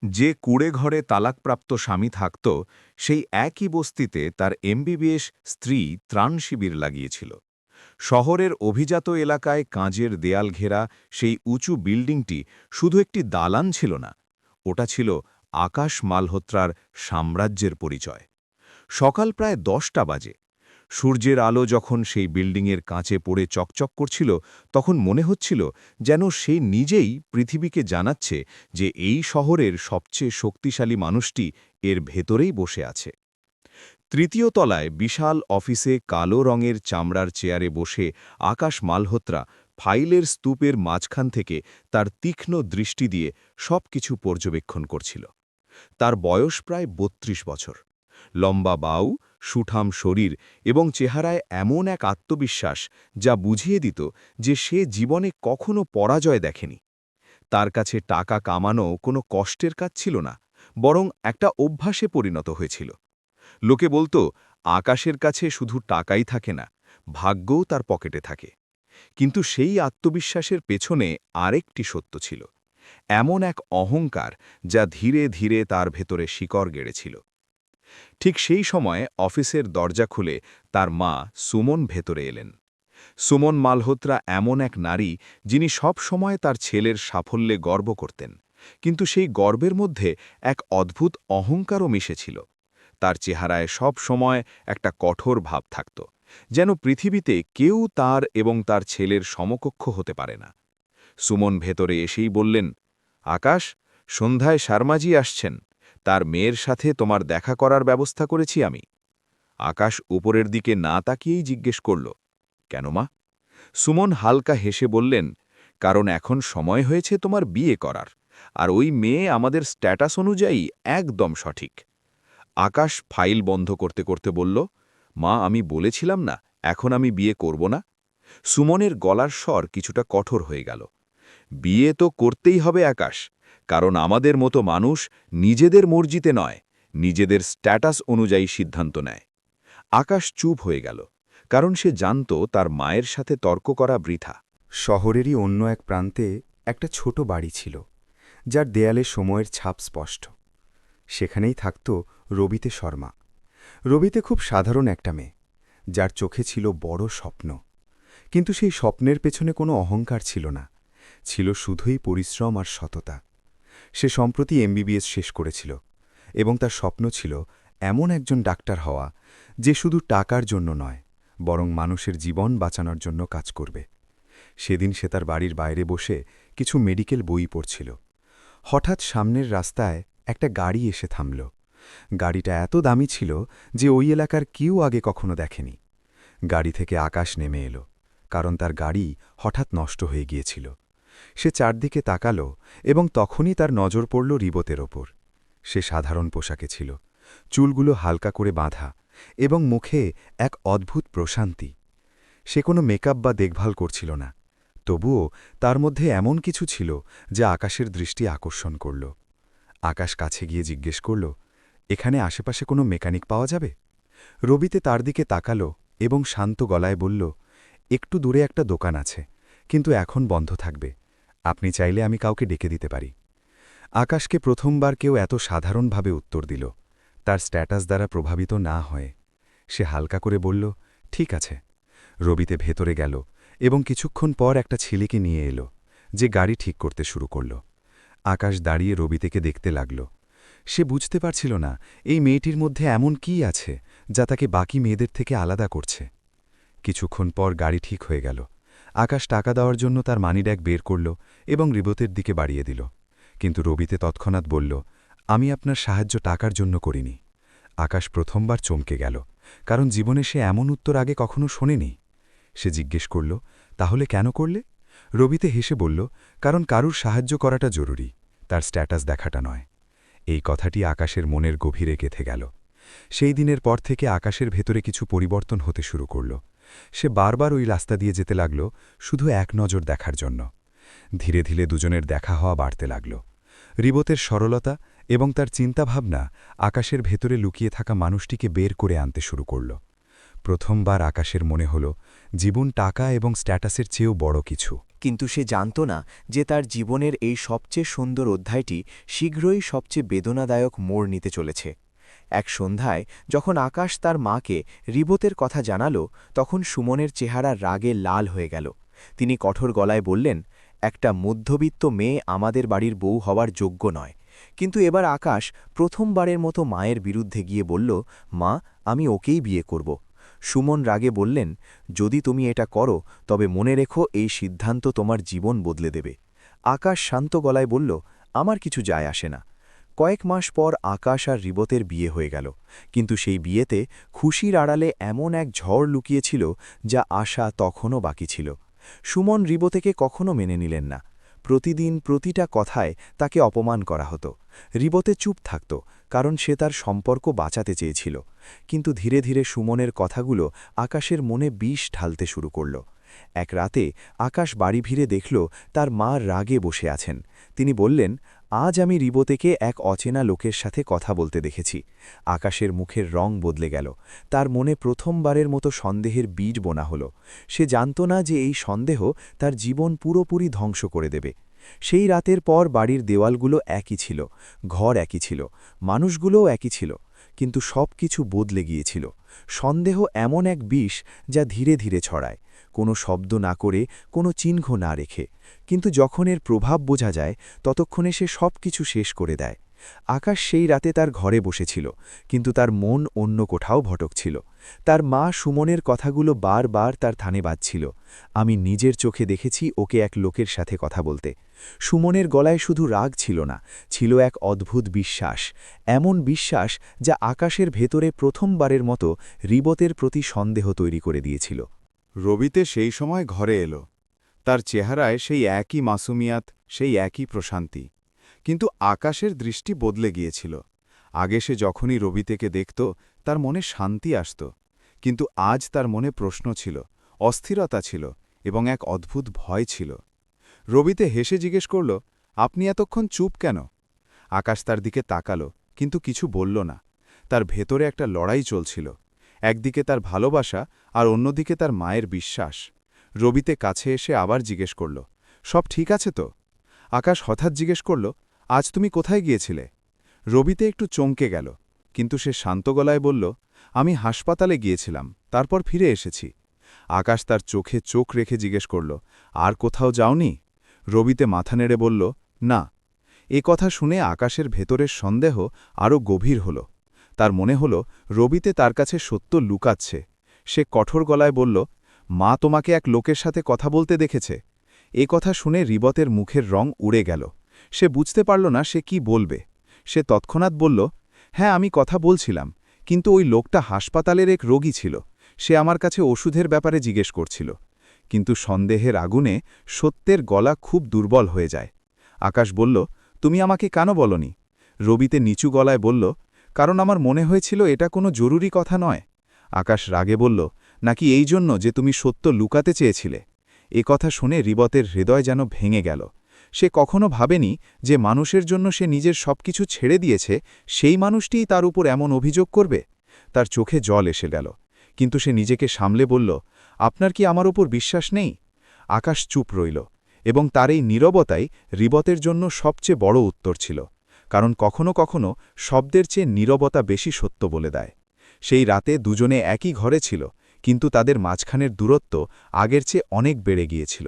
যে কুঁড়ে ঘরে তালাকপ্রাপ্ত স্বামী থাকত সেই একই বস্তিতে তার এমবিবিএস স্ত্রী ত্রাণ শিবির লাগিয়েছিল। শহরের অভিজাত এলাকায় কাঁচের দেয়াল ঘেরা সেই উঁচু বিল্ডিংটি শুধু একটি দালান ছিল না, ওটা ছিল আকাশ মালহোত্রার সাম্রাজ্যের পরিচয়। সকাল প্রায় 10টা বাজে। সূর্যের আলো যখন সেই বিল্ডিংয়ের কাঁচে পড়ে চকচক করছিল, তখন মনে হচ্ছিল যেন সে নিজেই পৃথিবীকে জানাচ্ছে যে এই শহরের সবচেয়ে শক্তিশালী মানুষটি এর ভেতরেই বসে আছে। তৃতীয় তলায় বিশাল অফিসে কালো রঙের চামড়ার চেয়ারে বসে আকাশ মালহোত্রা ফাইলের স্তূপের মাঝখান থেকে তার তীক্ষ্ণ দৃষ্টি দিয়ে সবকিছু পর্যবেক্ষণ করছিল। তার বয়স প্রায় ৩২ বছর। লম্বা বাউ, সুঠাম শরীর এবং চেহারায় এমন এক আত্মবিশ্বাস যা বুঝিয়ে দিত যে সে জীবনে কখনো পরাজয় দেখেনি। তার কাছে টাকা কামানো কোনো কষ্টের কাজ ছিল না, বরং একটা অভ্যাসে পরিণত হয়েছিল। লোকে বলতো, আকাশের কাছে শুধু টাকাই থাকে না, ভাগ্যও তার পকেটে থাকে। কিন্তু সেই আত্মবিশ্বাসের পেছনে আরেকটি সত্য ছিল, এমন এক অহংকার যা ধীরে ধীরে তার ভেতরে শিকড় গেড়েছিল। ঠিক সেই সময়ে অফিসের দরজা খুলে তার মা সুমন ভেতরে এলেন। সুমন মালহোত্রা এমন এক নারী যিনি সব সময় তার ছেলের সাফল্যে গর্ব করতেন, কিন্তু সেই গর্বের মধ্যে এক অদ্ভুত অহংকারও মিশেছিল। তার চেহারায় সব সময় একটা কঠোর ভাব থাকত, যেন পৃথিবীতে কেউ তার এবং তার ছেলের সমকক্ষ হতে পারে না। সুমন ভেতরে এসেই বললেন, আকাশ, সন্ধ্যায় শর্মাজি আসছেন, তার মেয়ের সাথে তোমার দেখা করার ব্যবস্থা করেছি আমি। আকাশ উপরের দিকে না তাকিয়েই জিজ্ঞেস করল, কেন মা? সুমন হালকা হেসে বললেন, কারণ এখন সময় হয়েছে তোমার বিয়ে করার, আর ওই মেয়ে আমাদের স্ট্যাটাস অনুযায়ী একদম সঠিক। আকাশ ফাইল বন্ধ করতে করতে বলল, মা, আমি বলেছিলাম না এখন আমি বিয়ে করব না? সুমনের গলার স্বর কিছুটা কঠোর হয়ে গেল। বিয়ে তো করতেই হবে আকাশ, কারণ আমাদের মতো মানুষ নিজেদের মর্জিতে নয়, নিজেদের স্ট্যাটাস অনুযায়ী সিদ্ধান্ত নেয়। আকাশ চুপ হয়ে গেল, কারণ সে জানত তার মায়ের সাথে তর্ক করা বৃথা। শহরেরই অন্য এক প্রান্তে একটা ছোট বাড়ি ছিল, যার দেয়ালে সময়ের ছাপ স্পষ্ট। সেখানেই থাকত রবিতে শর্মা। রবিতে খুব সাধারণ একটা মেয়ে, যার চোখে ছিল বড় স্বপ্ন। কিন্তু সেই স্বপ্নের পেছনে কোনো অহংকার ছিল না, ছিল শুধুই পরিশ্রম আর সততা। সে সম্প্রতি এমবিবিএস শেষ করেছিল, এবং তার স্বপ্ন ছিল এমন একজন ডাক্তার হওয়া যে শুধু টাকার জন্য নয়, বরং মানুষের জীবন বাঁচানোর জন্য কাজ করবে। সেদিন সে তার বাড়ির বাইরে বসে কিছু মেডিকেল বই পড়ছিল। হঠাৎ সামনের রাস্তায় একটা গাড়ি এসে থামল। গাড়িটা এত দামি ছিল যে ওই এলাকার কেউ আগে কখনো দেখেনি। গাড়ি থেকে আকাশ নেমে এলো, কারণ তার গাড়ি হঠাৎ নষ্ট হয়ে গিয়েছিল। সে চারদিকে তাকাল এবং তখনই তার নজর পড়ল রিবতের ওপর। সে সাধারণ পোশাকে ছিল, চুলগুলো হালকা করে বাঁধা এবং মুখে এক অদ্ভুত প্রশান্তি। সে কোনো মেকআপ বা দেখভাল করছিল না, তবুও তার মধ্যে এমন কিছু ছিল যা আকাশের দৃষ্টি আকর্ষণ করল। আকাশ কাছে গিয়ে জিজ্ঞেস করল, এখানে আশেপাশে কোনো মেকানিক পাওয়া যাবে? রবিতে তার দিকে তাকাল এবং শান্ত গলায় বলল, একটু দূরে একটা দোকান আছে, কিন্তু এখন বন্ধ থাকবে। আপনি চাইলে আমি কাউকে ডেকে দিতে পারি। আকাশকে প্রথমবার কেউ এত সাধারণভাবে উত্তর দিল, তার স্ট্যাটাস দ্বারা প্রভাবিত না হয়ে। সে হালকা করে বলল, ঠিক আছে। রবিতে ভেতরে গেল এবং কিছুক্ষণ পর একটা ছেলেকে নিয়ে এলো, যে গাড়ি ঠিক করতে শুরু করল। আকাশ দাঁড়িয়ে রবিতেকে দেখতে লাগল। সে বুঝতে পারছিল না এই মেয়েটির মধ্যে এমন কী আছে যা তাকে বাকি মেয়েদের থেকে আলাদা করছে। কিছুক্ষণ পর গাড়ি ঠিক হয়ে গেল। আকাশ টাকা দেওয়ার জন্য তার মানিব্যাগ বের করল এবং রিবতের দিকে বাড়িয়ে দিল, কিন্তু রবিতে তৎক্ষণাৎ বলল, আমি আপনার সাহায্য টাকার জন্য করিনি। আকাশ প্রথমবার চমকে গেল, কারণ জীবনে সে এমন উত্তর আগে কখনো শোনেনি। সে জিজ্ঞেস করল, তাহলে কেন করলে? রবিতে হেসে বলল, কারণ কারুর সাহায্য করাটা জরুরি, তার স্ট্যাটাস দেখাটা নয়। এই কথাটি আকাশের মনের গভীরে গেঁথে গেল। সেই দিনের পর থেকে আকাশের ভেতরে কিছু পরিবর্তন হতে শুরু করল। সে বারবার ওই রাস্তা দিয়ে যেতে লাগল, শুধু এক নজর দেখার জন্য। ধীরে ধীরে দুজনের দেখা হওয়া বাড়তে লাগল। রিবতের সরলতা এবং তার চিন্তাভাবনা আকাশের ভেতরে লুকিয়ে থাকা মানুষটিকে বের করে আনতে শুরু করল। প্রথমবার আকাশের মনে হল জীবন টাকা এবং স্ট্যাটাসের চেয়েও বড় কিছু। কিন্তু সে জানত না যে তার জীবনের এই সবচেয়ে সুন্দর অধ্যায়টি শীঘ্রই সবচেয়ে বেদনাদায়ক মোড় নিতে চলেছে। এক সন্ধ্যায় যখন আকাশ তার মাকে রিবোতের কথা জানালো, তখন সুমনের চেহারা রাগে লাল হয়ে গেল। তিনি কঠোর গলায় বললেন, একটা মধ্যবিত্ত মেয়ে আমাদের বাড়ির বউ হওয়ার যোগ্য নয়। কিন্তু এবার আকাশ প্রথমবারের মতো মায়ের বিরুদ্ধে গিয়ে বলল, মা, আমি ওকেই বিয়ে করব। সুমন রাগে বললেন, যদি তুমি এটা করো তবে মনে রেখো এই সিদ্ধান্ত তোমার জীবন বদলে দেবে। আকাশ শান্ত গলায় বলল, আমার কিছু যায় আসে না। কয়েক মাস পর আকাশ আর রিবতের বিয়ে হয়ে গেল, কিন্তু সেই বিয়েতে খুশির আড়ালে এমন এক ঝড় লুকিয়েছিল যা আশা তখনও বাকি ছিল। সুমন রিবতেকে কখনো মেনে নিলেন না। প্রতিদিন প্রতিটা কথায় তাকে অপমান করা হতো। রিবতে চুপ থাকত, কারণ সে তার সম্পর্ক বাঁচাতে চেয়েছিল। কিন্তু ধীরে ধীরে সুমনের কথাগুলো আকাশের মনে বিষ ঢালতে শুরু করল। এক রাতে আকাশ বাড়ি ফিরে দেখল তার মা রাগে বসে আছেন। তিনি বললেন, আজ আমি রিবতেকে এক অচেনা লোকের সাথে কথা বলতে দেখেছি। আকাশের মুখের রং বদলে গেল। তার মনে প্রথমবারের মতো সন্দেহের বীজ বোনা হল। সে জানত না যে এই সন্দেহ তার জীবন পুরোপুরি ধ্বংস করে দেবে। সেই রাতের পর বাড়ির দেওয়ালগুলো একই ছিল, ঘর একই ছিল, মানুষগুলোও একই ছিল, কিন্তু সব কিছু বদলে গিয়েছিল। সন্দেহ এমন এক বিষ যা ধীরে ধীরে ছড়ায়, কোনো শব্দ না করে, কোনো চিহ্ন না রেখে। কিন্তু যখন এর প্রভাব বোঝা যায়, ততক্ষণে সে সব কিছু শেষ করে দেয়। আকাশ সেই রাতে তার ঘরে বসেছিল, কিন্তু তার মন অন্য কোথাও ভটকছিল। তার মা সুমনের কথাগুলো বারবার তার কানে বাজছিল। আমি নিজের চোখে দেখেছি ওকে এক লোকের সাথে কথা বলতে। সুমনের গলায় শুধু রাগ ছিল না, ছিল এক অদ্ভুত বিশ্বাস, এমন বিশ্বাস যা আকাশের ভেতরে প্রথমবারের মতো রিবতের প্রতি সন্দেহ তৈরি করে দিয়েছিল। রবিতে সেই সময় ঘরে এলো। তার চেহারায় সেই একই মাসুমিয়াত, সেই একই প্রশান্তি। কিন্তু আকাশের দৃষ্টি বদলে গিয়েছিল। আগে সে যখনই রবিতেকে দেখত তার মনে শান্তি আসত, কিন্তু আজ তার মনে প্রশ্ন ছিল, অস্থিরতা ছিল এবং এক অদ্ভুত ভয় ছিল। রবিতে হেসে জিজ্ঞেস করল, আপনি এতক্ষণ চুপ কেন? আকাশ তার দিকে তাকালো, কিন্তু কিছু বলল না। তার ভেতরে একটা লড়াই চলছিল, একদিকে তার ভালোবাসা আর অন্যদিকে তার মায়ের বিশ্বাস। রবিতে কাছে এসে আবার জিজ্ঞেস করল, সব ঠিক আছে তো? আকাশ হঠাৎ জিজ্ঞেস করল, আজ তুমি কোথায় গিয়েছিলে? রবিতে একটু চমকে গেল, কিন্তু সে শান্ত গলায় বলল, আমি হাসপাতালে গিয়েছিলাম, তারপর ফিরে এসেছি। আকাশ তার চোখে চোখ রেখে জিজ্ঞেস করল, আর কোথাও যাওনি? রবিতে মাথা নেড়ে বলল, না। এ কথা শুনে আকাশের ভেতরের সন্দেহ আরও গভীর হল। তার মনে হল রবিতে তার কাছে সত্য লুকাচ্ছে। সে কঠোর গলায় বলল, মা তোমাকে এক লোকের সাথে কথা বলতে দেখেছে। এ কথা শুনে রিবতের মুখের রং উড়ে গেল। সে বুঝতে পারল না সে কি বলবে। সে তৎক্ষণাৎ বলল, হ্যাঁ, আমি কথা বলছিলাম, কিন্তু ওই লোকটা হাসপাতালের এক রোগী ছিল। সে আমার কাছে ওষুধের ব্যাপারে জিজ্ঞেস করছিল। কিন্তু সন্দেহের আগুনে সত্যের গলা খুব দুর্বল হয়ে যায়। আকাশ বলল, তুমি আমাকে কেন বলনি? রবিতে নিচু গলায় বলল, কারণ আমার মনে হয়েছিল এটা কোনো জরুরি কথা নয়। আকাশ রাগে বলল, নাকি এই জন্য যে তুমি সত্য লুকাতে চেয়েছিলে? এ কথা শুনে রিবতের হৃদয় যেন ভেঙে গেল। সে কখনো ভাবেনি যে মানুষের জন্য সে নিজের সবকিছু ছেড়ে দিয়েছে, সেই মানুষটিই তার উপর এমন অভিযোগ করবে। তার চোখে জল এসে গেল, কিন্তু সে নিজেকে সামলে বলল, আপনার কি আমার উপর বিশ্বাস নেই? আকাশ চুপ রইল, এবং তার এই নীরবতাই রিবতের জন্য সবচেয়ে বড় উত্তর ছিল, কারণ কখনো কখনো শব্দের চেয়ে নীরবতা বেশি সত্য বলে দেয়। সেই রাতে দুজনে একই ঘরে ছিল, কিন্তু তাদের মাঝখানের দূরত্ব আগের চেয়ে অনেক বেড়ে গিয়েছিল।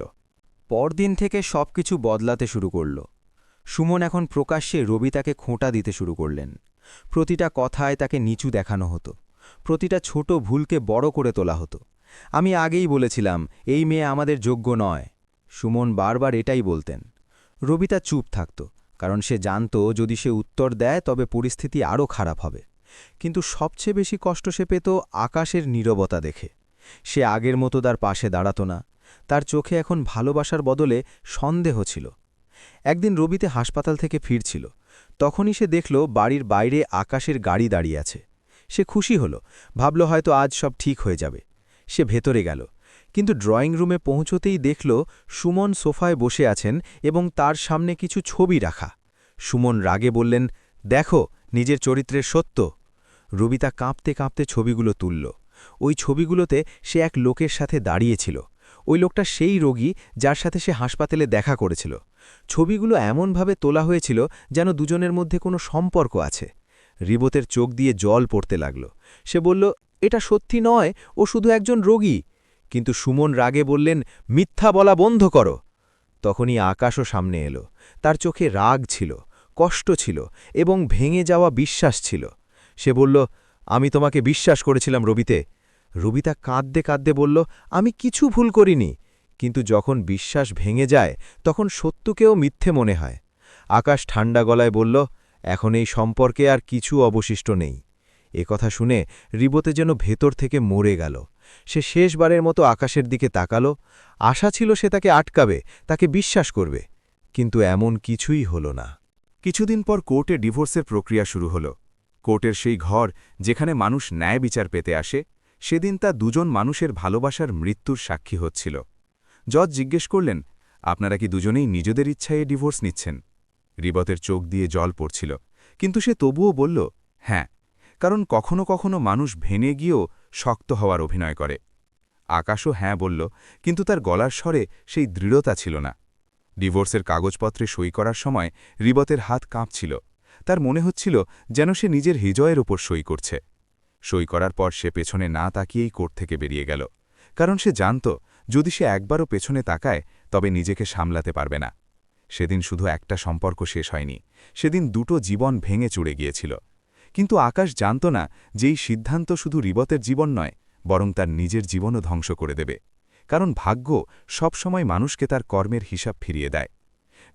পরদিন থেকে সবকিছু বদলাতে শুরু করল। সুমন এখন প্রকাশ্যে রবিতাকে খোঁটা দিতে শুরু করলেন। প্রতিটা কথায় তাকে নিচু দেখানো হতো, প্রতিটা ছোট ভুলকে বড় করে তোলা হতো। আমি আগেই বলেছিলাম এই মেয়ে আমাদের যোগ্য নয়। সুমন বারবার এটাই বলতেন। রবিতা চুপ থাকত, কারণ সে জানত যদি সে উত্তর দেয় তবে পরিস্থিতি আরও খারাপ হবে। কিন্তু সবচেয়ে বেশি কষ্ট সে পেত আকাশের নীরবতা দেখে। সে আগের মতো তার পাশে দাঁড়াত না। তার চোখে এখন ভালোবাসার বদলে সন্দেহ ছিল। একদিন রবিতে হাসপাতাল থেকে ফিরছিল, তখনই সে দেখল বাড়ির বাইরে আকাশের গাড়ি দাঁড়িয়ে আছে। সে খুশি হল, ভাবল হয়তো আজ সব ঠিক হয়ে যাবে। সে ভেতরে গেল, কিন্তু ড্রয়িং রুমে পৌঁছতেই দেখল সুমন সোফায় বসে আছেন এবং তার সামনে কিছু ছবি রাখা। সুমন রাগে বললেন, দেখো নিজের চরিত্রের সত্য। রবিতা কাঁপতে কাঁপতে ছবিগুলো তুলল। ওই ছবিগুলোতে সে এক লোকের সাথে দাঁড়িয়েছিল। ওই লোকটা সেই রোগী যার সাথে সে হাসপাতালে দেখা করেছিল। ছবিগুলো এমনভাবে তোলা হয়েছিল যেন দুজনের মধ্যে কোনো সম্পর্ক আছে। রিবোতের চোখ দিয়ে জল পড়তে লাগল। সে বলল, এটা সত্যি নয়, ও শুধু একজন রোগী। কিন্তু সুমন রাগে বললেন, মিথ্যা বলা বন্ধ করো। তখনই আকাশও সামনে এলো। তার চোখে রাগ ছিল, কষ্ট ছিল এবং ভেঙে যাওয়া বিশ্বাস ছিল। সে বলল, আমি তোমাকে বিশ্বাস করেছিলাম রবিতে। রবিতা কাঁদতে কাঁদতে বলল, আমি কিছু ভুল করিনি। কিন্তু যখন বিশ্বাস ভেঙে যায় তখন সত্যকেও মিথ্যে মনে হয়। আকাশ ঠান্ডা গলায় বলল, এখন এই সম্পর্কে আর কিছু অবশিষ্ট নেই। কথা শুনে রিবোতে যেন ভেতর থেকে মরে গেল। সে শেষবারের মতো আকাশের দিকে তাকালো। আশা ছিল সে তাকে আটকাবে, তাকে বিশ্বাস করবে। কিন্তু এমন কিছুই হল না। কিছুদিন পর কোর্টে ডিভোর্সের প্রক্রিয়া শুরু হল। কোর্টের সেই ঘর যেখানে মানুষ ন্যায় বিচার পেতে আসে, সেদিন তা দুজন মানুষের ভালোবাসার মৃত্যুর সাক্ষী হচ্ছিল। জজ জিজ্ঞেস করলেন, আপনারা কি দুজনেই নিজেদের ইচ্ছায় ডিভোর্স নিচ্ছেন? রিবতের চোখ দিয়ে জল পড়ছিল, কিন্তু সে তবুও বলল, হ্যাঁ, কারণ কখনো কখনো মানুষ ভেঙে গিয়েও শক্ত হওয়ার অভিনয় করে। আকাশও হ্যাঁ বলল, কিন্তু তার গলার স্বরে সেই দৃঢ়তা ছিল না। ডিভোর্সের কাগজপত্রে সই করার সময় রিবতের হাত কাঁপছিল। তার মনে হচ্ছিল যেন সে নিজের হৃদয়ের ওপর সই করছে। সই করার পর সে পেছনে না তাকিয়েই কোর্ট থেকে বেরিয়ে গেল, কারণ সে জানত যদি সে একবারও পেছনে তাকায় তবে নিজেকে সামলাতে পারবে না। সেদিন শুধু একটা সম্পর্ক শেষ হয়নি, সেদিন দুটো জীবন ভেঙে চুড়ে গিয়েছিল। কিন্তু আকাশ জানত না যে এই সিদ্ধান্ত শুধু রিবতের জীবন নয়, বরং তার নিজের জীবনও ধ্বংস করে দেবে। কারণ ভাগ্য সবসময় মানুষকে তার কর্মের হিসাব ফিরিয়ে দেয়।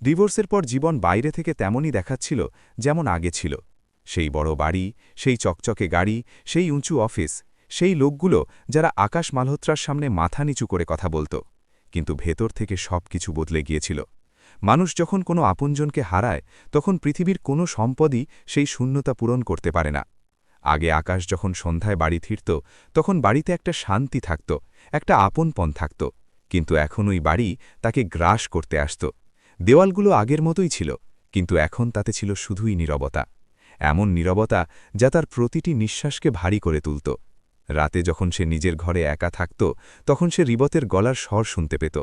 ডিভোর্সের পর জীবন বাইরে থেকে তেমনই দেখাচ্ছিল যেমন আগে ছিল। সেই বড় বাড়ি, সেই চকচকে গাড়ি, সেই উঁচু অফিস, সেই লোকগুলো যারা আকাশ মালহোত্রার সামনে মাথা নিচু করে কথা বলত। কিন্তু ভেতর থেকে সব কিছু বদলে গিয়েছিল। মানুষ যখন কোনো আপনজনকে হারায় তখন পৃথিবীর কোনো সম্পদই সেই শূন্যতা পূরণ করতে পারে না। আগে আকাশ যখন সন্ধ্যায় বাড়ি ফিরত তখন বাড়িতে একটা শান্তি থাকত, একটা আপনপন থাকত। কিন্তু এখন ওই বাড়ি তাকে গ্রাস করতে আসত। দেওয়ালগুলো আগের মতোই ছিল, কিন্তু এখন তাতে ছিল শুধুই নীরবতা। এমন নীরবতা যা তার প্রতিটি নিঃশ্বাসকে ভারী করে তুলত। রাতে যখন সে নিজের ঘরে একা থাকত তখন সে রিবতের গলার স্বর শুনতে পেত।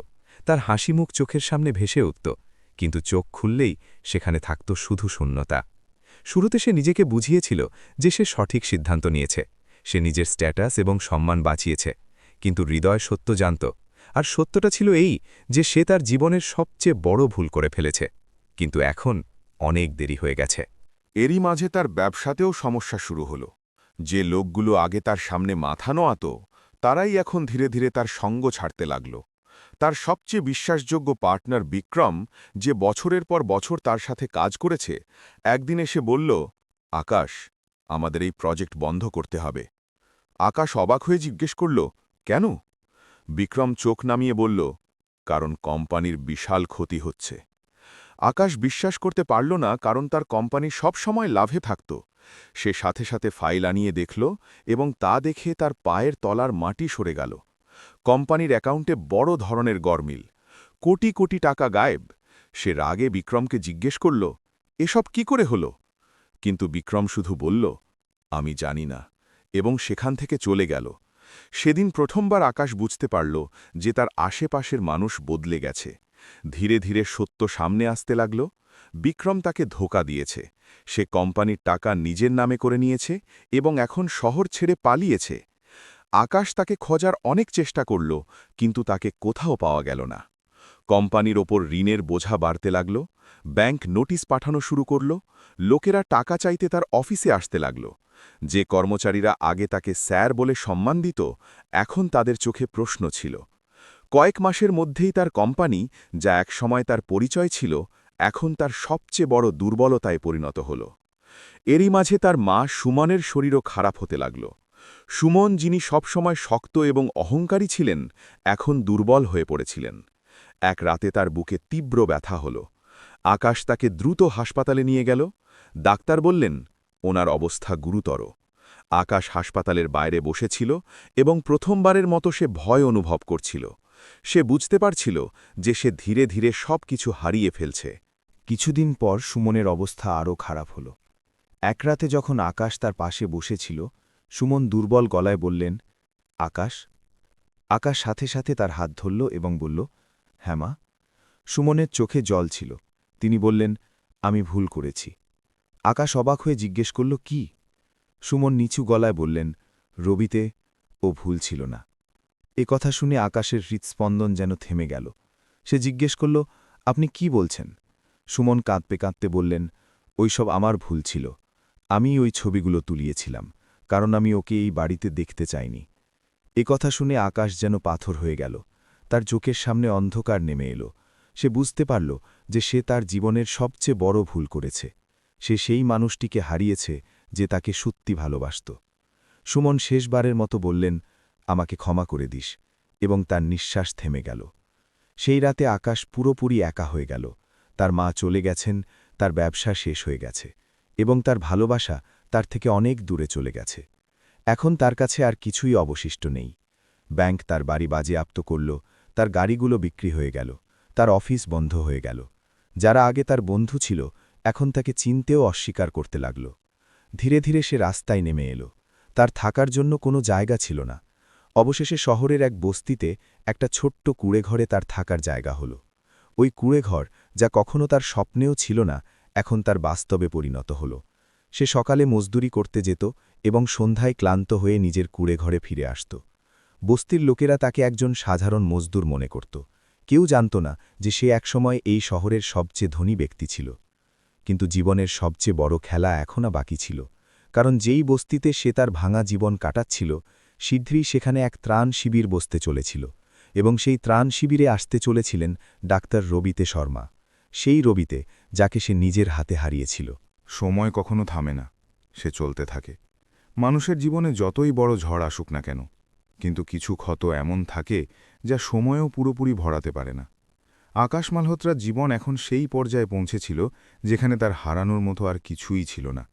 তার হাসিমুখ চোখের সামনে ভেসে উঠত, কিন্তু চোখ খুললেই সেখানে থাকত শুধু শূন্যতা। শুরুতে সে নিজেকে বুঝিয়েছিল যে সে সঠিক সিদ্ধান্ত নিয়েছে, সে নিজের স্ট্যাটাস এবং সম্মান বাঁচিয়েছে। কিন্তু হৃদয় সত্য জানত, আর সত্যটা ছিল এই যে সে তার জীবনের সবচেয়ে বড় ভুল করে ফেলেছে। কিন্তু এখন অনেক দেরি হয়ে গেছে। এরই মাঝে তার ব্যবসাতেও সমস্যা শুরু হল। যে লোকগুলো আগে তার সামনে মাথা নোয়াত, তারাই এখন ধীরে ধীরে তার সঙ্গ ছাড়তে লাগল। তার সবচেয়ে বিশ্বাসযোগ্য পার্টনার বিক্রম, যে বছরের পর বছর তার সাথে কাজ করেছে, একদিন এসে বলল, আকাশ, আমাদের এই প্রজেক্ট বন্ধ করতে হবে। আকাশ অবাক হয়ে জিজ্ঞেস করল, কেন? বিক্রম চোখ নামিয়ে বলল, কারণ কোম্পানির বিশাল ক্ষতি হচ্ছে। আকাশ বিশ্বাস করতে পারল না, কারণ তার কোম্পানি সব সময় লাভে থাকত। সে সাথে সাথে ফাইল আনিয়ে দেখল এবং তা দেখে তার পায়ের তলার মাটি সরে গেল। কোম্পানির অ্যাকাউন্টে বড় ধরনের গরমিল, কোটি কোটি টাকা গায়েব। সে রাগে বিক্রমকে জিজ্ঞেস করল, এসব কি করে হলো? কিন্তু বিক্রম শুধু বলল, আমি জানি না, এবং সেখান থেকে চলে গেল। সেদিন প্রথমবার আকাশ বুঝতে পারল যে তার আশেপাশের মানুষ বদলে গেছে। ধীরে ধীরে সত্য সামনে আসতে লাগল। বিক্রম তাকে ধোঁকা দিয়েছে, সে কোম্পানির টাকা নিজের নামে করে নিয়েছে এবং এখন শহর ছেড়ে পালিয়েছে। আকাশ তাকে খোঁজার অনেক চেষ্টা করল, কিন্তু তাকে কোথাও পাওয়া গেল না। কোম্পানির ওপর ঋণের বোঝা বাড়তে লাগল। ব্যাংক নোটিশ পাঠানো শুরু করল। লোকেরা টাকা চাইতে তার অফিসে আসতে লাগল। যে কর্মচারীরা আগে তাকে স্যার বলে সম্মান দিত, এখন তাদের চোখে প্রশ্ন ছিল। কয়েক মাসের মধ্যেই তার কোম্পানি, যা একসময় তার পরিচয় ছিল, এখন তার সবচেয়ে বড় দুর্বলতায় পরিণত হল। এরই মাঝে তার মা সুমনের শরীরও খারাপ হতে লাগল। সুমন, যিনি সবসময় শক্ত এবং অহংকারী ছিলেন, এখন দুর্বল হয়ে পড়েছিলেন। এক রাতে তার বুকে তীব্র ব্যথা হল। আকাশ তাকে দ্রুত হাসপাতালে নিয়ে গেল। ডাক্তার বললেন, ওনার অবস্থা গুরুতর। আকাশ হাসপাতালের বাইরে বসেছিল এবং প্রথমবারের মতো সে ভয় অনুভব করছিল। সে বুঝতে পারছিল যে সে ধীরে ধীরে সব কিছু হারিয়ে ফেলছে। কিছুদিন পর সুমনের অবস্থা আরও খারাপ হল। এক রাতে যখন আকাশ তার পাশে বসেছিল, সুমন দুর্বল গলায় বললেন, আকাশ? আকাশ সাথে সাথে তার হাত ধরল এবং বলল, হ্যাঁ মা। সুমনের চোখে জল ছিল। তিনি বললেন, আমি ভুল করেছি। আকাশ অবাক হয়ে জিজ্ঞেস করল, কি? সুমন নিচু গলায় বললেন, রবিতে ও ভুল ছিল না। এ কথা শুনে আকাশের হৃৎস্পন্দন যেন থেমে গেল। সে জিজ্ঞেস করল, আপনি কি বলছেন? সুমন কাঁদতে কাঁদতে বললেন, ওইসব আমার ভুল ছিল। আমি ওই ছবিগুলো তুলিয়েছিলাম, কারণ আমি ওকে এই বাড়িতে দেখতে চাইনি। এ কথা শুনে আকাশ যেন পাথর হয়ে গেল। তার চোখের সামনে অন্ধকার নেমে এলো। সে বুঝতে পারল যে সে তার জীবনের সবচেয়ে বড় ভুল করেছে। সে সেই মানুষটিকে হারিয়েছে যে তাকে সত্যি ভালোবাসত। সুমন শেষবারের মতো বললেন, আমাকে ক্ষমা করে দিস, এবং তার নিঃশ্বাস থেমে গেল। সেই রাতে আকাশ পুরোপুরি একা হয়ে গেল। তার মা চলে গেছেন, তার ব্যবসা শেষ হয়ে গেছে, এবং তার ভালোবাসা তার থেকে অনেক দূরে চলে গেছে। এখন তার কাছে আর কিছুই অবশিষ্ট নেই। ব্যাংক তার বাড়ি বাজেয়াপ্ত করল, তার গাড়িগুলো বিক্রি হয়ে গেল, তার অফিস বন্ধ হয়ে গেল। যারা আগে তার বন্ধু ছিল এখন তাকে চিনতেও অস্বীকার করতে লাগল। ধীরে ধীরে সে রাস্তায় নেমে এলো। তার থাকার জন্য কোনো জায়গা ছিল না। অবশেষে শহরের এক বস্তিতে একটা ছোট্ট কুঁড়েঘরে তার থাকার জায়গা হল। ওই কুঁড়েঘর, যা কখনো তার স্বপ্নেও ছিল না, এখন তার বাস্তবে পরিণত হল। সে সকালে মজদুরি করতে যেত এবং সন্ধ্যায় ক্লান্ত হয়ে নিজের কুঁড়েঘরে ফিরে আসত। বস্তির লোকেরা তাকে একজন সাধারণ মজদুর মনে করত। কেউ জানত না যে সে একসময় এই শহরের সবচেয়ে ধনী ব্যক্তি ছিল। কিন্তু জীবনের সবচেয়ে বড় খেলা এখনও বাকি ছিল, কারণ যেই বস্তিতে সে তার ভাঙা জীবন কাটাচ্ছিল, শীঘ্রই সেখানে এক ত্রাণ শিবির বসতে চলেছিল, এবং সেই ত্রাণ শিবিরে আসতে চলেছিলেন ডাক্তার রবিতে শর্মা, সেই রবিতে যাকে সে নিজের হাতে হারিয়েছিল। সময় কখনো থামে না, সে চলতে থাকে। মানুষের জীবনে যতই বড় ঝড় আসুক না কেন, কিন্তু কিছু ক্ষত এমন থাকে যা সময়ও পুরোপুরি ভরাতে পারে না। আকাশ মালহোত্রার জীবন এখন সেই পর্যায়ে পৌঁছেছিল যেখানে তার হারানোর মতো আর কিছুই ছিল না।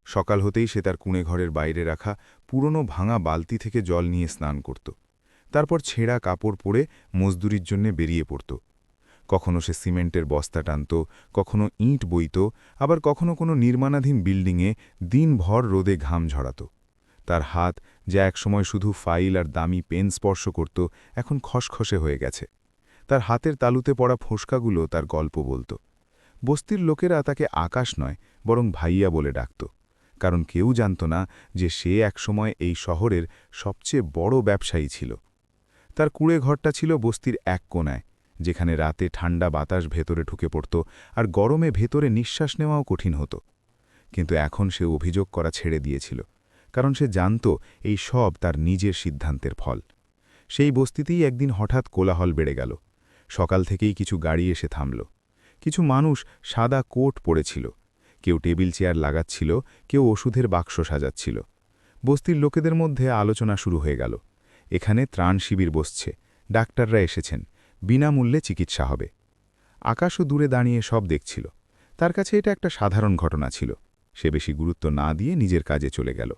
সকাল হতেই সে তার কুঁড়েঘরের বাইরে রাখা পুরনো ভাঙা বালতি থেকে জল নিয়ে স্নান করত। তারপর ছেঁড়া কাপড় পরে মজদুরির জন্যে বেরিয়ে পড়ত। কখনো সে সিমেন্টের বস্তা টানত, কখনো ইঁট বইত, আবার কখনো কোনো নির্মাণাধীন বিল্ডিংয়ে দিনভর রোদে ঘাম ঝরাত। তার হাত, যা একসময় শুধু ফাইল আর দামি পেন স্পর্শ করত, এখন খসখসে হয়ে গেছে। তার হাতের তালুতে পড়া ফোঁসকাগুলো তার গল্প বলত। বস্তির লোকেরা তাকে আকাশ নয়, বরং ভাইয়া বলে ডাকত, কারণ কেউ জানত না যে সে একসময় এই শহরের সবচেয়ে বড় ব্যবসায়ী ছিল। তার কুঁড়েঘরটা ছিল বস্তির এক কোণায়, যেখানে রাতে ঠান্ডা বাতাস ভেতরে ঢুকে পড়ত আর গরমে ভেতরে নিঃশ্বাস নেওয়াও কঠিন হতো। কিন্তু এখন সে অভিযোগ করা ছেড়ে দিয়েছিল, কারণ সে জানত এই সব তার নিজের সিদ্ধান্তের ফল। সেই বস্তিতেই একদিন হঠাৎ কোলাহল বেড়ে গেল। সকাল থেকেই কিছু গাড়ি এসে থামল। কিছু মানুষ সাদা কোট পরেছিল, কেউ টেবিল চেয়ার লাগাচ্ছিল, কেউ ওষুধের বাক্স সাজাচ্ছিল। বস্তির লোকেদের মধ্যে আলোচনা শুরু হয়ে গেল। এখানে ত্রাণ শিবির বসছে, ডাক্তাররা এসেছেন, বিনামূল্যে চিকিৎসা হবে। আকাশও দূরে দাঁড়িয়ে সব দেখছিল। তার কাছে এটা একটা সাধারণ ঘটনা ছিল। সে বেশি গুরুত্ব না দিয়ে নিজের কাজে চলে গেল।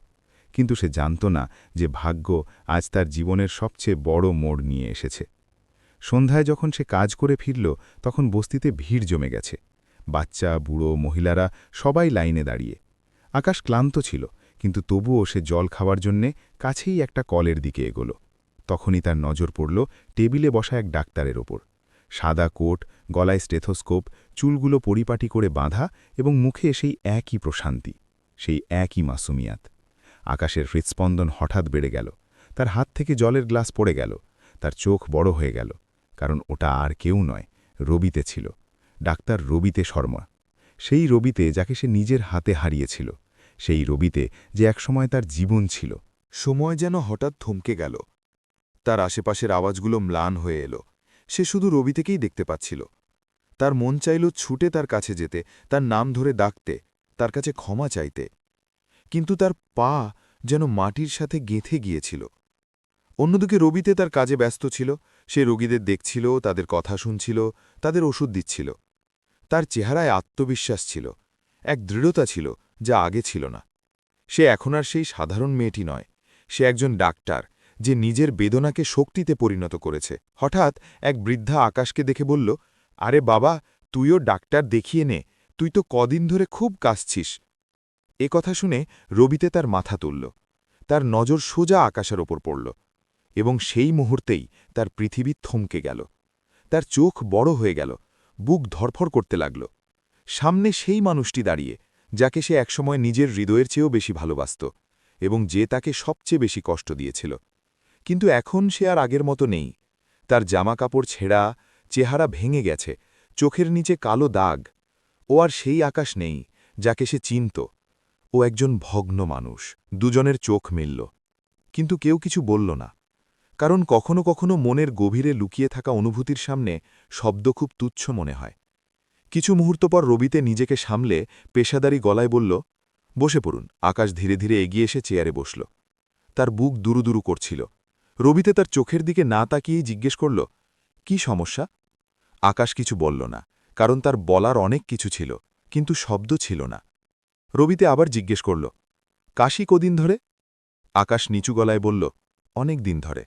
কিন্তু সে জানত না যে ভাগ্য আজ তার জীবনের সবচেয়ে বড় মোড় নিয়ে এসেছে। সন্ধ্যায় যখন সে কাজ করে ফিরল, তখন বস্তিতে ভিড় জমে গেছে। বাচ্চা, বুড়ো, মহিলারা সবাই লাইনে দাঁড়িয়ে। আকাশ ক্লান্ত ছিল, কিন্তু তবুও সে জল খাওয়ার জন্যে কাছেই একটা কলের দিকে এগোল। তখনই তার নজর পড়ল টেবিলে বসা এক ডাক্তারের ওপর। সাদা কোট, গলায় স্টেথোস্কোপ, চুলগুলো পরিপাটি করে বাঁধা, এবং মুখে সেই একই প্রশান্তি, সেই একই মাসুমিয়াত। আকাশের হৃৎস্পন্দন হঠাৎ বেড়ে গেল। তার হাত থেকে জলের গ্লাস পড়ে গেল। তার চোখ বড় হয়ে গেল, কারণ ওটা আর কেউ নয়, রবিতে ছিল। ডাক্তার রবিতে শর্মা, সেই রবিতে যাকে সে নিজের হাতে হারিয়েছিল, সেই রবিতে যে একসময় তার জীবন ছিল। সময় যেন হঠাৎ থমকে গেল। তার আশেপাশের আওয়াজগুলো ম্লান হয়ে এলো। সে শুধু রবিতেকেই দেখতে পাচ্ছিল। তার মন চাইল ছুটে তার কাছে যেতে, তার নাম ধরে ডাকতে, তার কাছে ক্ষমা চাইতে। কিন্তু তার পা যেন মাটির সাথে গেঁথে গিয়েছিল। অন্যদিকে রবিতে তার কাজে ব্যস্ত ছিল। সে রোগীদের দেখছিল, তাদের কথা শুনছিল, তাদের ওষুধ দিচ্ছিল। তার চেহারায় আত্মবিশ্বাস ছিল, এক দৃঢ়তা ছিল যা আগে ছিল না। সে এখন আর সেই সাধারণ মেয়েটি নয়, সে একজন ডাক্তার, যে নিজের বেদনাকে শক্তিতে পরিণত করেছে। হঠাৎ এক বৃদ্ধা আকাশকে দেখে বলল, আরে বাবা, তুইও ডাক্তার দেখিয়ে নে, তুই তো কদিন ধরে খুব কাশছিস। এ কথা শুনে রবিতে তার মাথা তুলল। তার নজর সোজা আকাশের ওপর পড়ল। এবং সেই মুহূর্তেই তার পৃথিবী থমকে গেল। তার চোখ বড় হয়ে গেল, বুক ধরফর করতে লাগল। সামনে সেই মানুষটি দাঁড়িয়ে, যাকে সে একসময় নিজের হৃদয়ের চেয়েও বেশি ভালোবাসত এবং যে তাকে সবচেয়ে বেশি কষ্ট দিয়েছিল। কিন্তু এখন সে আর আগের মতো নেই। তার জামাকাপড় ছেঁড়া, চেহারা ভেঙে গেছে, চোখের নিচে কালো দাগ। ও আর সেই আকাশ নেই যাকে সে চিনত। ও একজন ভগ্ন মানুষ। দুজনের চোখ মিলল, কিন্তু কেউ কিছু বলল না, কারণ কখনো কখনো মনের গভীরে লুকিয়ে থাকা অনুভূতির সামনে শব্দ খুব তুচ্ছ মনে হয়। কিছু মুহূর্ত পর রবিতে নিজেকে সামলে পেশাদারি গলায় বলল, বসে পড়ুন। আকাশ ধীরে ধীরে এগিয়ে এসে চেয়ারে বসল। তার বুক দুরুদুরু করছিল। রবিতে তার চোখের দিকে না তাকিয়েই জিজ্ঞেস করল, কি সমস্যা? আকাশ কিছু বলল না, কারণ তার বলার অনেক কিছু ছিল, কিন্তু শব্দ ছিল না। রবিতে আবার জিজ্ঞেস করল, কাশি কদিন ধরে? আকাশ নিচু গলায় বলল, অনেক দিন ধরে।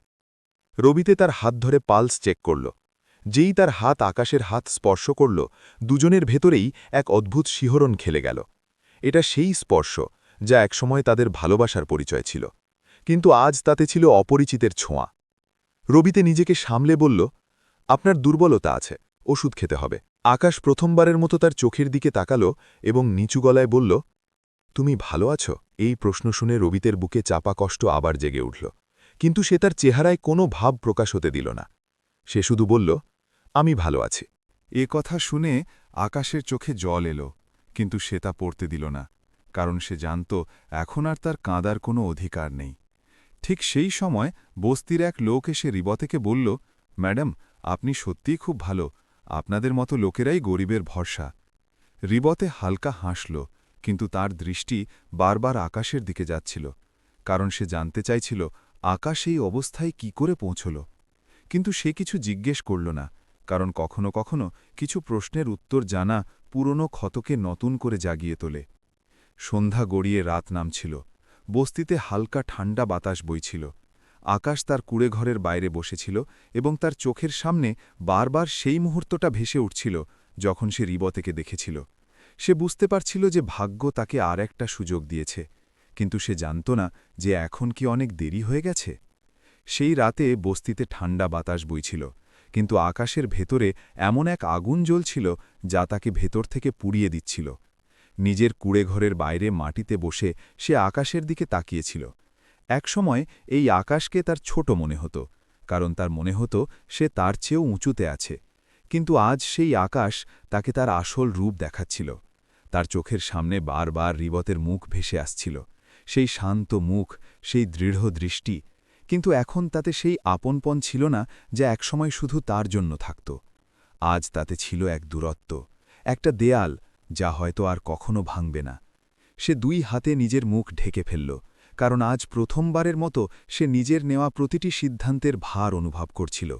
রবিতে তার হাত ধরে পালস চেক করল। যেই তার হাত আকাশের হাত স্পর্শ করল, দুজনের ভেতরেই এক অদ্ভুত শিহরণ খেলে গেল। এটা সেই স্পর্শ যা একসময় তাদের ভালোবাসার পরিচয় ছিল, কিন্তু আজ তাতে ছিল অপরিচিতের ছোঁয়া। রবিতে নিজেকে সামলে বলল, আপনার দুর্বলতা আছে, ওষুধ খেতে হবে। আকাশ প্রথমবারের মতো তার চোখের দিকে তাকালো এবং নিচু গলায় বলল, তুমি ভালো আছো? এই প্রশ্ন শুনে রবিতের বুকে চাপা কষ্ট আবার জেগে উঠল, কিন্তু সে তার চেহারায় কোনো ভাব প্রকাশ হতে দিল না। সে শুধু বলল, আমি ভালো আছি। এ কথা শুনে আকাশের চোখে জল এলো, কিন্তু সে তা পড়তে দিল না, কারণ সে জানত এখন আর তার কাঁদার কোনো অধিকার নেই। ঠিক সেই সময় বস্তির এক লোক এসে রিবতেকে বলল, ম্যাডাম, আপনি সত্যিই খুব ভালো, আপনাদের মতো লোকেরাই গরিবের ভরসা। রিবতে হালকা হাসল, কিন্তু তার দৃষ্টি বারবার আকাশের দিকে যাচ্ছিল, কারণ সে জানতে চাইছিল আকাশ এই অবস্থায় কি করে পৌঁছল। কিন্তু সে কিছু জিজ্ঞেস করল না, কারণ কখনো কখনো কিছু প্রশ্নের উত্তর জানা পুরনো ক্ষতকে নতুন করে জাগিয়ে তোলে। সন্ধ্যা গড়িয়ে রাত নামছিল। বস্তিতে হালকা ঠান্ডা বাতাস বইছিল। আকাশ তার কুঁড়েঘরের বাইরে বসেছিল এবং তার চোখের সামনে বারবার সেই মুহূর্তটা ভেসে উঠছিল যখন সে রিবতেকে দেখেছিল। সে বুঝতে পারছিল যে ভাগ্য তাকে আর একটা সুযোগ দিয়েছে, কিন্তু সে জানত না যে এখন কি অনেক দেরি হয়ে গেছে। সেই রাতে বস্তিতে ঠান্ডা বাতাস বইছিল, কিন্তু আকাশের ভেতরে এমন এক আগুন জ্বলছিল যা তাকে ভেতর থেকে পুড়িয়ে দিচ্ছিল। নিজের কুঁড়েঘরের বাইরে মাটিতে বসে সে আকাশের দিকে তাকিয়েছিল। একসময় এই আকাশকে তার ছোট মনে হতো, কারণ তার মনে হতো সে তার চেয়েও উঁচুতে আছে। কিন্তু আজ সেই আকাশ তাকে তার আসল রূপ দেখাচ্ছিল। তার চোখের সামনে বারবার রিবতের মুখ ভেসে আসছিল, সেই শান্ত মুখ, সেই দৃঢ় দৃষ্টি। কিন্তু এখন তাতে সেই আপনপন ছিল না যা একসময় শুধু তার জন্য থাকত। আজ তাতে ছিল এক দূরত্ব, একটা দেয়াল যা হয়তো আর কখনো ভাঙবে না। সে দুই হাতে নিজের মুখ ঢেকে ফেলল, কারণ আজ প্রথমবারের মতো সে নিজের নেওয়া প্রতিটি সিদ্ধান্তের ভার অনুভব করছিল।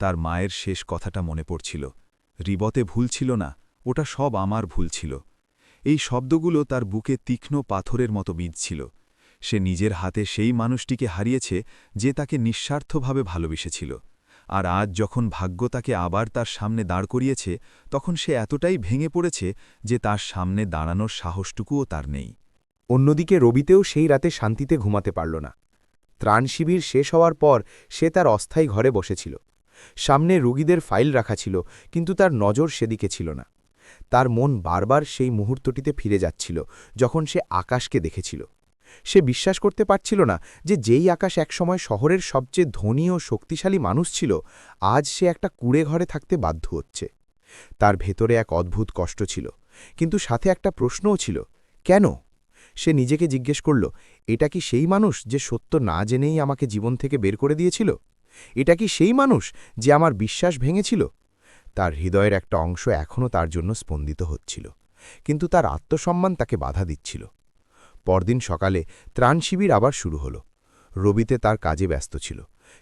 তার মায়ের শেষ কথাটা মনে পড়ছিল, রিবতে ভুল ছিল না, ওটা সব আমার ভুল ছিল। এই শব্দগুলো তার বুকে তীক্ষ্ণ পাথরের মতো বিঁধছিল। সে নিজের হাতে সেই মানুষটিকে হারিয়েছে যে তাকে নিঃস্বার্থভাবে ভালোবেসেছিল, আর আজ যখন ভাগ্য তাকে আবার তার সামনে দাঁড় করিয়েছে, তখন সে এতটাই ভেঙে পড়েছে যে তার সামনে দাঁড়ানোর সাহসটুকুও তার নেই। অন্যদিকে রবিতেও সেই রাতে শান্তিতে ঘুমাতে পারল না। ত্রাণ শিবির শেষ হওয়ার পর সে তার অস্থায়ী ঘরে বসেছিল। সামনে রোগীদের ফাইল রাখা ছিল, কিন্তু তার নজর সেদিকে ছিল না। তার মন বারবার সেই মুহূর্তটিতে ফিরে যাচ্ছিল যখন সে আকাশকে দেখেছিল। সে বিশ্বাস করতে পারছিল না যে যেই আকাশ একসময় শহরের সবচেয়ে ধনী ও শক্তিশালী মানুষ ছিল, আজ সে একটা কুঁড়ে ঘরে থাকতে বাধ্য হচ্ছে। তার ভেতরে এক অদ্ভুত কষ্ট ছিল, কিন্তু সাথে একটা প্রশ্নও ছিল, কেন? সে নিজেকে জিজ্ঞেস করল, এটা কি সেই মানুষ যে সত্য না জেনেই আমাকে জীবন থেকে বের করে দিয়েছিল? এটা কি সেই মানুষ যে আমার বিশ্বাস ভেঙেছিল? তার হৃদয়ের একটা অংশ এখনও তার জন্য স্পন্দিত হচ্ছিল, কিন্তু তার আত্মসম্মান তাকে বাধা দিচ্ছিল। পরদিন সকালে ত্রাণ শিবির আবার শুরু হল। রবিতে তার কাজে ব্যস্ত ছিল,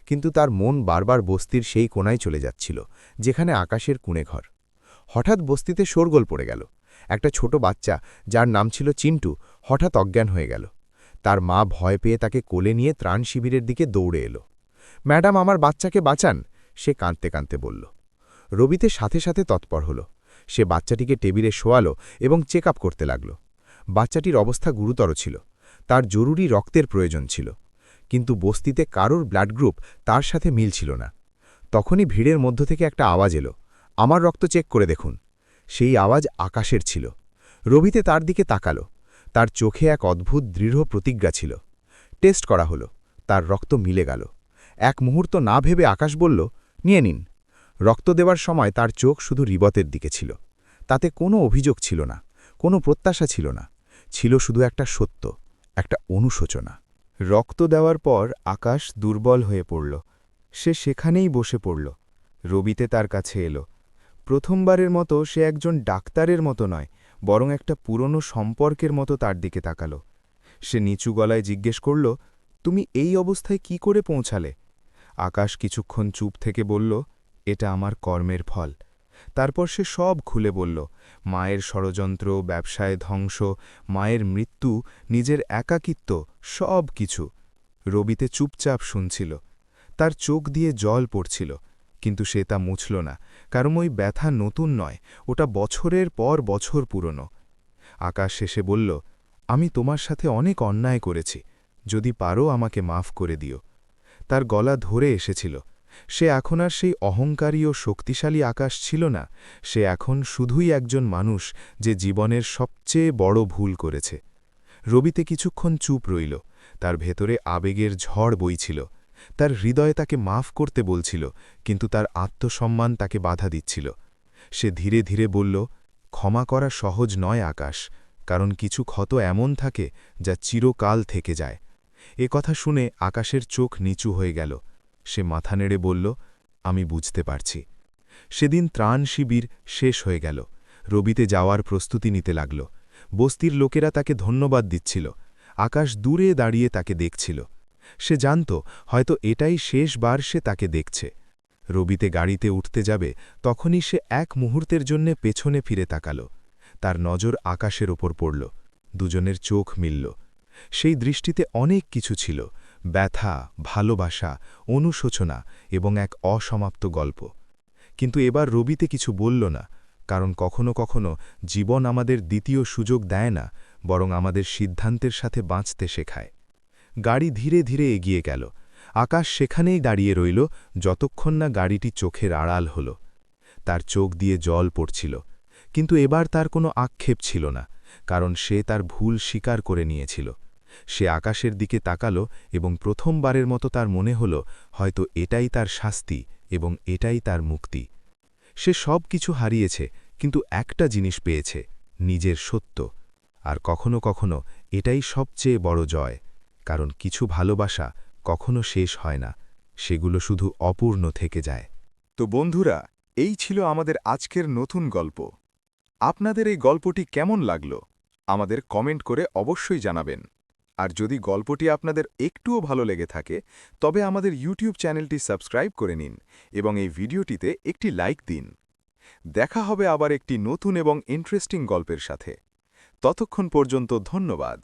কিন্তু তার মন বারবার বস্তির সেই কোণায় চলে যাচ্ছিল যেখানে আকাশের কুঁড়েঘর। হঠাৎ বস্তিতে শোরগোল পড়ে গেল। একটা ছোট বাচ্চা, যার নাম ছিল চিন্টু, হঠাৎ অজ্ঞান হয়ে গেল। তার মা ভয় পেয়ে তাকে কোলে নিয়ে ত্রাণ শিবিরের দিকে দৌড়ে এলো। ম্যাডাম, আমার বাচ্চাকে বাঁচান, সে কাঁদতে কাঁদতে বলল। রবিতে সাথে সাথে তৎপর হল। সে বাচ্চাটিকে টেবিলে শোয়ালো এবং চেক আপ করতে লাগল। বাচ্চাটির অবস্থা গুরুতর ছিল, তার জরুরি রক্তের প্রয়োজন ছিল। কিন্তু বস্তিতে কারোর ব্লাড গ্রুপ তার সাথে মিল ছিল না। তখনই ভিড়ের মধ্য থেকে একটা আওয়াজ এলো, আমার রক্ত চেক করে দেখুন। সেই আওয়াজ আকাশের ছিল। রবিতে তার দিকে তাকালো। তার চোখে এক অদ্ভুত দৃঢ় প্রতিজ্ঞা ছিল। টেস্ট করা হলো, তার রক্ত মিলে গেল। এক মুহূর্ত না ভেবে আকাশ বলল, নিয়ে নিন। রক্ত দেওয়ার সময় তার চোখ শুধু রিবতের দিকে ছিল। তাতে কোনো অভিযোগ ছিল না, কোনো প্রত্যাশা ছিল না, ছিল শুধু একটা সত্য, একটা অনুশোচনা। রক্ত দেওয়ার পর আকাশ দুর্বল হয়ে পড়ল। সে সেখানেই বসে পড়ল। রবিতে তার কাছে এলো। প্রথমবারের মতো সে একজন ডাক্তারের মতো নয়, বরং একটা পুরনো সম্পর্কের মতো তার দিকে তাকালো। সে নিচু গলায় জিজ্ঞেস করল, তুমি এই অবস্থায় কি করে পৌঁছালে? আকাশ কিছুক্ষণ চুপ থেকে বলল, এটা আমার কর্মের ফল। তারপর সে সব খুলে বলল, মায়ের ষড়যন্ত্র, ব্যবসায় ধ্বংস, মায়ের মৃত্যু, নিজের একাকিত্ব, সব কিছু। রবিতে চুপচাপ শুনছিল। তার চোখ দিয়ে জল পড়ছিল, কিন্তু সে তা মুছল না, কারণ ওই ব্যথা নতুন নয়, ওটা বছরের পর বছর পুরনো। আকাশ শেষে বলল, আমি তোমার সাথে অনেক অন্যায় করেছি, যদি পারো আমাকে মাফ করে দিও। তার গলা ধরে এসেছিল। সে এখন আর সেই অহংকারী ও শক্তিশালী আকাশ ছিল না, সে এখন শুধুই একজন মানুষ যে জীবনের সবচেয়ে বড় ভুল করেছে। রবিতে কিছুক্ষণ চুপ রইল। তার ভেতরে আবেগের ঝড় বইছিল। তার হৃদয় তাকে মাফ করতে বলছিল, কিন্তু তার আত্মসম্মান তাকে বাধা দিচ্ছিল। সে ধীরে ধীরে বলল, ক্ষমা করা সহজ নয় আকাশ, কারণ কিছু ক্ষত এমন থাকে যা চিরকাল থেকে যায়। এ কথা শুনে আকাশের চোখ নিচু হয়ে গেল। সে মাথা নেড়ে বলল, আমি বুঝতে পারছি। সেদিন ত্রাণ শিবির শেষ হয়ে গেল। রবিতে যাওয়ার প্রস্তুতি নিতে লাগল। বস্তির লোকেরা তাকে ধন্যবাদ দিচ্ছিল। আকাশ দূরে দাঁড়িয়ে তাকে দেখছিল। সে জানত হয়তো এটাই শেষবার সে তাকে দেখছে। রবিতে গাড়িতে উঠতে যাবে, তখনই সে এক মুহূর্তের জন্য পেছনে ফিরে তাকাল। তার নজর আকাশের ওপর পড়ল। দুজনের চোখ মিলল। সেই দৃষ্টিতে অনেক কিছু ছিল, ব্যথা, ভালোবাসা, অনুশোচনা এবং এক অসমাপ্ত গল্প। কিন্তু এবার রবিতে কিছু বলল না, কারণ কখনো কখনো জীবন আমাদের দ্বিতীয় সুযোগ দেয় না, বরং আমাদের সিদ্ধান্তের সাথে বাঁচতে শেখায়। গাড়ি ধীরে ধীরে এগিয়ে গেল। আকাশ সেখানেই দাঁড়িয়ে রইল যতক্ষণ না গাড়িটি চোখের আড়াল হল। তার চোখ দিয়ে জল পড়ছিল, কিন্তু এবার তার কোনো আক্ষেপ ছিল না, কারণ সে তার ভুল স্বীকার করে নিয়েছিল। সে আকাশের দিকে তাকাল এবং প্রথমবারের মতো তার মনে হল হয়তো এটাই তার শাস্তি এবং এটাই তার মুক্তি। সে সব কিছু হারিয়েছে, কিন্তু একটা জিনিস পেয়েছে, নিজের সত্য। আর কখনো কখনো এটাই সবচেয়ে বড় জয়, কারণ কিছু ভালোবাসা কখনো শেষ হয় না, সেগুলো শুধু অপূর্ণ থেকে যায়। তো বন্ধুরা, এই ছিল আমাদের আজকের নতুন গল্প। আপনাদের এই গল্পটি কেমন লাগলো আমাদের কমেন্ট করে অবশ্যই জানাবেন। আর যদি গল্পটি আপনাদের একটুও ভালো লেগে থাকে, তবে আমাদের ইউটিউব চ্যানেলটি সাবস্ক্রাইব করে নিন এবং এই ভিডিওটিতে একটি লাইক দিন। দেখা হবে আবার একটি নতুন এবং ইন্টারেস্টিং গল্পের সাথে। ততক্ষণ পর্যন্ত ধন্যবাদ।